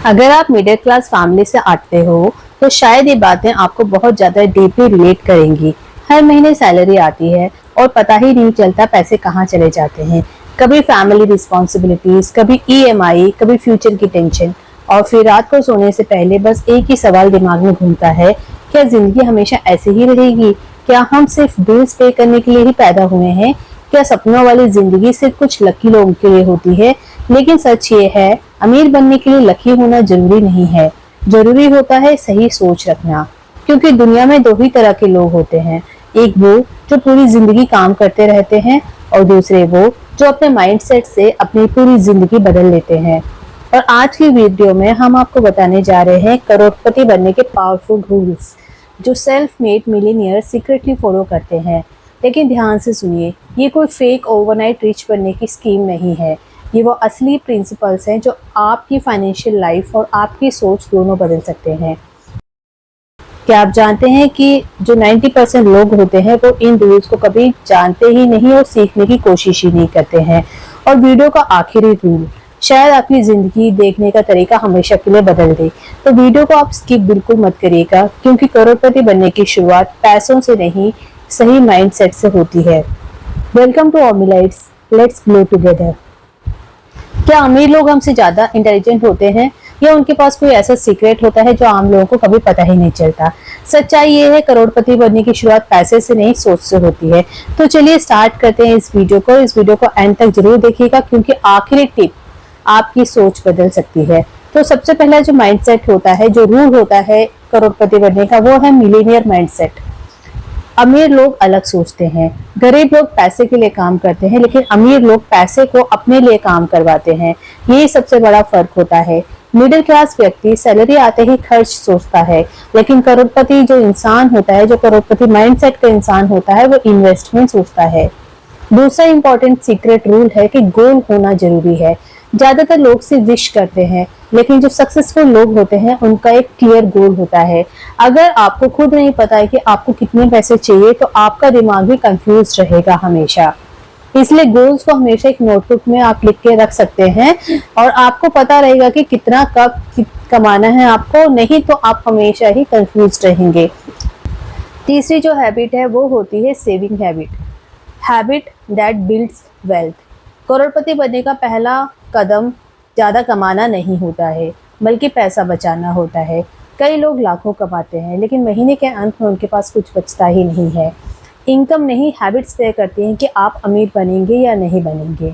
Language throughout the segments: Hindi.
अगर आप मिडिल क्लास फैमिली से आते हो तो शायद ये बातें आपको बहुत ज़्यादा डीपली रिलेट करेंगी। हर महीने सैलरी आती है और पता ही नहीं चलता पैसे कहाँ चले जाते हैं। कभी फैमिली रिस्पॉन्सिबिलिटीज, कभी ईएमआई, कभी फ्यूचर की टेंशन, और फिर रात को सोने से पहले बस एक ही सवाल दिमाग में घूमता है, क्या जिंदगी हमेशा ऐसे ही रहेगी? क्या हम सिर्फ बिल्स पे करने के लिए ही पैदा हुए हैं? क्या सपनों वाली जिंदगी सिर्फ कुछ लकी लोगों के लिए होती है? लेकिन सच ये है, अमीर बनने के लिए लकी होना जरूरी नहीं है। जरूरी होता है सही सोच रखना। क्योंकि दुनिया में दो ही तरह के लोग होते हैं, एक वो जो पूरी जिंदगी काम करते रहते हैं, और दूसरे वो जो अपने माइंडसेट से अपनी पूरी जिंदगी बदल लेते हैं। और आज की वीडियो में हम आपको बताने जा रहे हैं करोड़पति बनने के पावरफुल रूल्स जो self made millionaire secretly follow करते हैं। लेकिन ध्यान से सुनिए, ये कोई फेक ओवरनाइट रिच बनने की स्कीम नहीं है। ये वो असली प्रिंसिपल्स हैं जो आपकी फाइनेंशियल लाइफ और आपकी सोच दोनों बदल सकते हैं। क्या आप जानते हैं कि जो 90% लोग होते हैं वो इन रूल्स को कभी जानते ही नहीं और सीखने की कोशिश ही नहीं करते हैं। और वीडियो का आखिरी रूल शायद आपकी जिंदगी देखने का तरीका हमेशा के लिए बदल दे। तो वीडियो को आप स्किप बिल्कुल मत करिएगा, क्योंकि करोड़पति बनने की शुरुआत पैसों से नहीं, सही माइंडसेट से होती है। Welcome to Omilights, let's glow together. क्या अमीर लोग हमसे ज्यादा इंटेलिजेंट होते हैं, या उनके पास कोई ऐसा सीक्रेट होता है जो आम लोगों को कभी पता ही नहीं चलता? सच्चाई ये है, करोड़पति बनने की शुरुआत पैसे से नहीं, सोच से होती है। तो चलिए स्टार्ट करते हैं इस वीडियो को एंड तक जरूर देखिएगा, क्योंकि आखिरी टिप आपकी सोच बदल सकती है। तो सबसे पहला जो माइंडसेट होता है, जो रूल होता है करोड़पति बनने का, वो है मिलीनियर माइंडसेट। अमीर लोग अलग सोचते हैं। गरीब लोग पैसे के लिए काम करते हैं, लेकिन अमीर लोग पैसे को अपने लिए काम करवाते हैं। यही सबसे बड़ा फर्क होता है। मिडिल क्लास व्यक्ति सैलरी आते ही खर्च सोचता है, लेकिन करोड़पति जो इंसान होता है, जो करोड़पति माइंडसेट का इंसान होता है, वो इन्वेस्टमेंट सोचता है। दूसरा इंपॉर्टेंट सीक्रेट रूल है कि गोल होना जरूरी है। ज्यादातर लोग सिर्फ विश करते हैं, लेकिन जो सक्सेसफुल लोग होते हैं उनका एक क्लियर गोल होता है। अगर आपको खुद नहीं पता है कि आपको कितने पैसे चाहिए, तो आपका दिमाग भी कंफ्यूज रहेगा हमेशा। इसलिए गोल्स को हमेशा एक नोटबुक में आप लिख के रख सकते हैं, और आपको पता रहेगा कि कितना कब कमाना है आपको, नहीं तो आप हमेशा ही कंफ्यूज रहेंगे। तीसरी जो हैबिट है वो होती है saving habit that builds wealth. करोड़पति बनने का पहला कदम ज़्यादा कमाना नहीं होता है, बल्कि पैसा बचाना होता है। कई लोग लाखों कमाते हैं, लेकिन महीने के अंत में उनके पास कुछ बचता ही नहीं है। इनकम नहीं, हैबिट्स तय करती हैं कि आप अमीर बनेंगे या नहीं बनेंगे।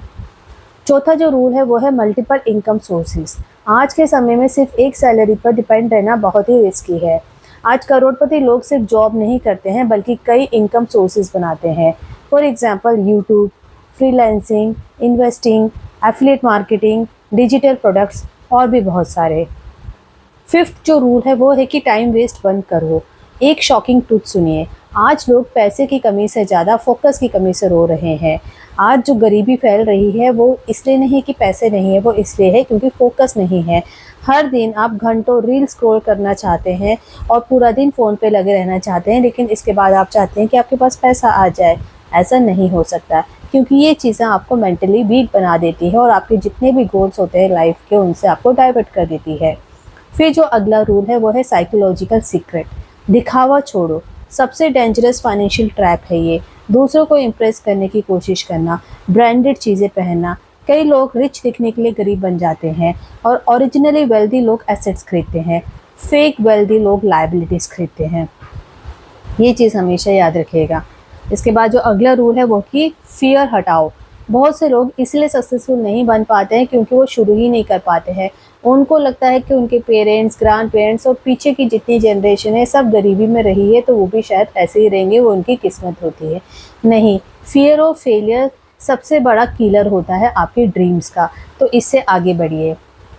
चौथा जो रूल है वो है मल्टीपल इनकम सोर्सेज। आज के समय में सिर्फ एक सैलरी पर डिपेंड रहना बहुत ही रिस्की है। आज करोड़पति लोग सिर्फ जॉब नहीं करते हैं, बल्कि कई इनकम सोर्सेज बनाते हैं। For example YouTube, freelancing, investing, affiliate marketing, digital products और भी बहुत सारे। फिफ्थ जो रूल है वो है कि टाइम वेस्ट बंद करो। एक शॉकिंग ट्रूथ सुनिए, आज लोग पैसे की कमी से ज़्यादा फोकस की कमी से रो रहे हैं। आज जो गरीबी फैल रही है वो इसलिए नहीं कि पैसे नहीं है, वो इसलिए है क्योंकि फोकस नहीं है। हर दिन आप घंटों रील स्क्रॉल करना चाहते हैं और पूरा दिन फ़ोन पे लगे रहना चाहते हैं, लेकिन इसके बाद आप चाहते हैं कि आपके पास पैसा आ जाए। ऐसा नहीं हो सकता, क्योंकि ये चीज़ें आपको मेंटली वीक बना देती है और आपके जितने भी गोल्स होते हैं लाइफ के, उनसे आपको डाइवर्ट कर देती है। फिर जो अगला रूल है वो है साइकोलॉजिकल सीक्रेट। दिखावा छोड़ो। सबसे डेंजरस फाइनेंशियल ट्रैप है ये। दूसरों को इम्प्रेस करने की कोशिश करना, ब्रांडेड चीज़ें पहनना। कई लोग रिच दिखने के लिए गरीब बन जाते हैं, और ओरिजिनली वेल्दी लोग एसेट्स खरीदते हैं, फेक वेल्दी लोग लायबिलिटीज़ खरीदते हैं। ये चीज़ हमेशा याद रखिएगा। इसके बाद जो अगला रूल है वो कि फियर हटाओ। बहुत से लोग इसलिए सक्सेसफुल नहीं बन पाते हैं क्योंकि वो शुरू ही नहीं कर पाते हैं। उनको लगता है कि उनके पेरेंट्स, ग्रैंड पेरेंट्स और पीछे की जितनी जनरेशन है सब गरीबी में रही है, तो वो भी शायद ऐसे ही रहेंगे, वो उनकी किस्मत होती है। नहीं, फियर ऑफ फेलियर सबसे बड़ा किलर होता है आपके ड्रीम्स का। तो इससे आगे बढ़िए।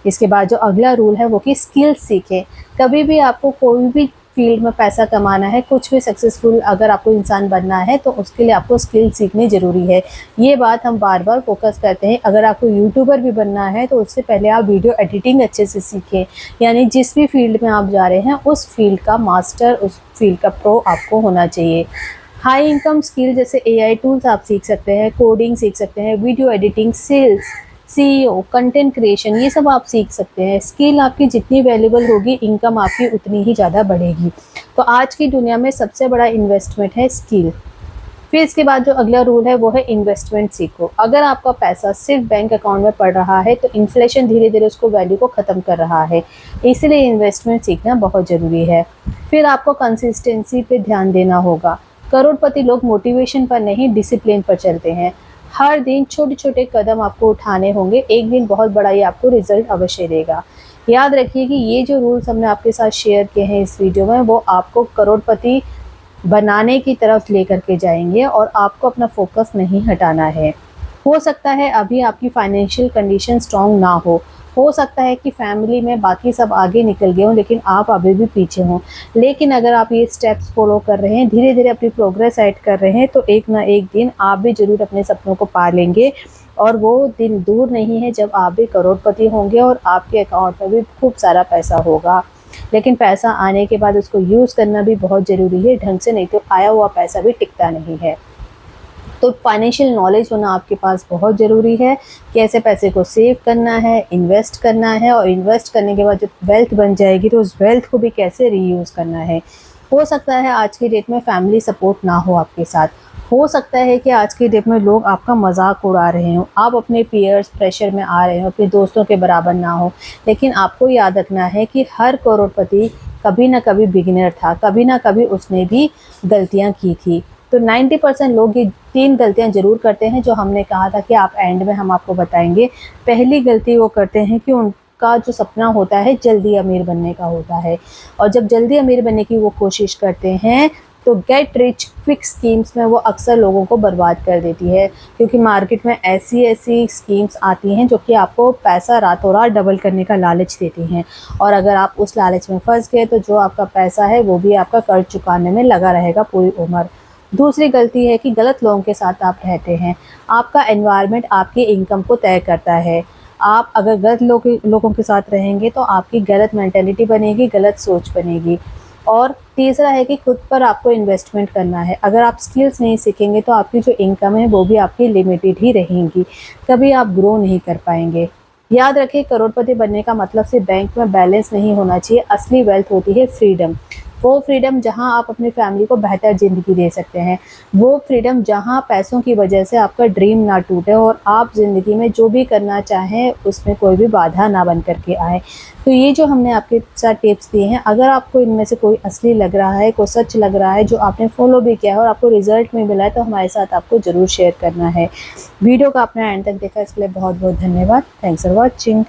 इसके बाद जो अगला रूल है वो कि स्किल्स सीखें। कभी भी आपको कोई भी फील्ड में पैसा कमाना है, कुछ भी सक्सेसफुल अगर आपको इंसान बनना है, तो उसके लिए आपको स्किल सीखनी ज़रूरी है। ये बात हम बार बार फोकस करते हैं। अगर आपको यूट्यूबर भी बनना है तो उससे पहले आप वीडियो एडिटिंग अच्छे से सीखें। यानी जिस भी फील्ड में आप जा रहे हैं उस फील्ड का मास्टर, उस फील्ड का प्रो आपको होना चाहिए। हाई इनकम स्किल जैसे AI टूल्स आप सीख सकते हैं, कोडिंग सीख सकते हैं, video editing, sales, CEO, content creation, ये सब आप सीख सकते हैं। स्किल आपकी जितनी वैल्यूएबल होगी, इनकम आपकी उतनी ही ज़्यादा बढ़ेगी। तो आज की दुनिया में सबसे बड़ा इन्वेस्टमेंट है स्किल। फिर इसके बाद जो अगला रूल है वो है इन्वेस्टमेंट सीखो। अगर आपका पैसा सिर्फ बैंक अकाउंट में पड़ रहा है तो इन्फ्लेशन धीरे धीरे उसको वैल्यू को ख़त्म कर रहा है, इसलिए इन्वेस्टमेंट सीखना बहुत ज़रूरी है। फिर आपको कंसिस्टेंसी पे ध्यान देना होगा। करोड़पति लोग मोटिवेशन पर नहीं, डिसिप्लिन पर चलते हैं। हर दिन छोटे छोटे कदम आपको उठाने होंगे, एक दिन बहुत बड़ा ये आपको रिजल्ट अवश्य देगा। याद रखिए कि ये जो रूल्स हमने आपके साथ शेयर किए हैं इस वीडियो में, वो आपको करोड़पति बनाने की तरफ लेकर के जाएंगे और आपको अपना फोकस नहीं हटाना है। हो सकता है अभी आपकी फाइनेंशियल कंडीशन स्ट्रांग ना हो सकता है कि फैमिली में बाकी सब आगे निकल गए हों लेकिन आप अभी भी पीछे हों। लेकिन अगर आप ये स्टेप्स फॉलो कर रहे हैं, धीरे धीरे अपनी प्रोग्रेस ऐड कर रहे हैं, तो एक ना एक दिन आप भी ज़रूर अपने सपनों को पा लेंगे। और वो दिन दूर नहीं है जब आप भी करोड़पति होंगे और आपके अकाउंट में भी खूब सारा पैसा होगा। लेकिन पैसा आने के बाद उसको यूज़ करना भी बहुत ज़रूरी है ढंग से, नहीं तो आया हुआ पैसा भी टिकता नहीं है। तो फाइनेंशियल नॉलेज होना आपके पास बहुत ज़रूरी है। कैसे पैसे को सेव करना है, इन्वेस्ट करना है, और इन्वेस्ट करने के बाद जब वेल्थ बन जाएगी तो उस वेल्थ को भी कैसे रीयूज़ करना है। हो सकता है आज की डेट में फैमिली सपोर्ट ना हो आपके साथ। हो सकता है कि आज की डेट में लोग आपका मजाक उड़ा रहे हों, आप अपने पीयर्स प्रेशर में आ रहे हो, अपने दोस्तों के बराबर ना हो। लेकिन आपको याद रखना है कि हर करोड़पति कभी ना कभी बिगिनर था, कभी ना कभी उसने भी गलतियां की थी। तो 90% लोग ये 3 गलतियां ज़रूर करते हैं जो हमने कहा था कि आप एंड में हम आपको बताएंगे। पहली गलती वो करते हैं कि उनका जो सपना होता है जल्दी अमीर बनने का होता है, और जब जल्दी अमीर बनने की वो कोशिश करते हैं तो गेट रिच क्विक स्कीम्स में वो अक्सर लोगों को बर्बाद कर देती है, क्योंकि मार्केट में ऐसी ऐसी स्कीम्स आती हैं जो कि आपको पैसा रातों रात डबल करने का लालच देती हैं, और अगर आप उस लालच में फंस गए तो जो आपका पैसा है वो भी आपका कर्ज चुकाने में लगा रहेगा पूरी उम्र। दूसरी गलती है कि गलत लोगों के साथ आप रहते हैं। आपका एनवायरनमेंट आपकी इनकम को तय करता है। आप अगर गलत लोगों के साथ रहेंगे तो आपकी गलत मेंटालिटी बनेगी, गलत सोच बनेगी। और तीसरा है कि खुद पर आपको इन्वेस्टमेंट करना है। अगर आप स्किल्स नहीं सीखेंगे तो आपकी जो इनकम है वो भी आपकी लिमिटेड ही रहेंगी, कभी आप ग्रो नहीं कर पाएंगे। याद रखें, करोड़पति बनने का मतलब सिर्फ बैंक में बैलेंस नहीं होना चाहिए। असली वेल्थ होती है फ्रीडम। वो फ्रीडम जहां आप अपनी फैमिली को बेहतर ज़िंदगी दे सकते हैं। वो फ्रीडम जहां पैसों की वजह से आपका ड्रीम ना टूटे और आप ज़िंदगी में जो भी करना चाहें उसमें कोई भी बाधा ना बन करके आए। तो ये जो हमने आपके साथ टिप्स दिए हैं, अगर आपको इनमें से कोई असली लग रहा है, कोई सच लग रहा है जो आपने फॉलो भी किया है और आपको रिजल्ट में मिला है, तो हमारे साथ आपको ज़रूर शेयर करना है। वीडियो को आपने एंड तक देखा इसके लिए बहुत बहुत धन्यवाद। Thanks for watching.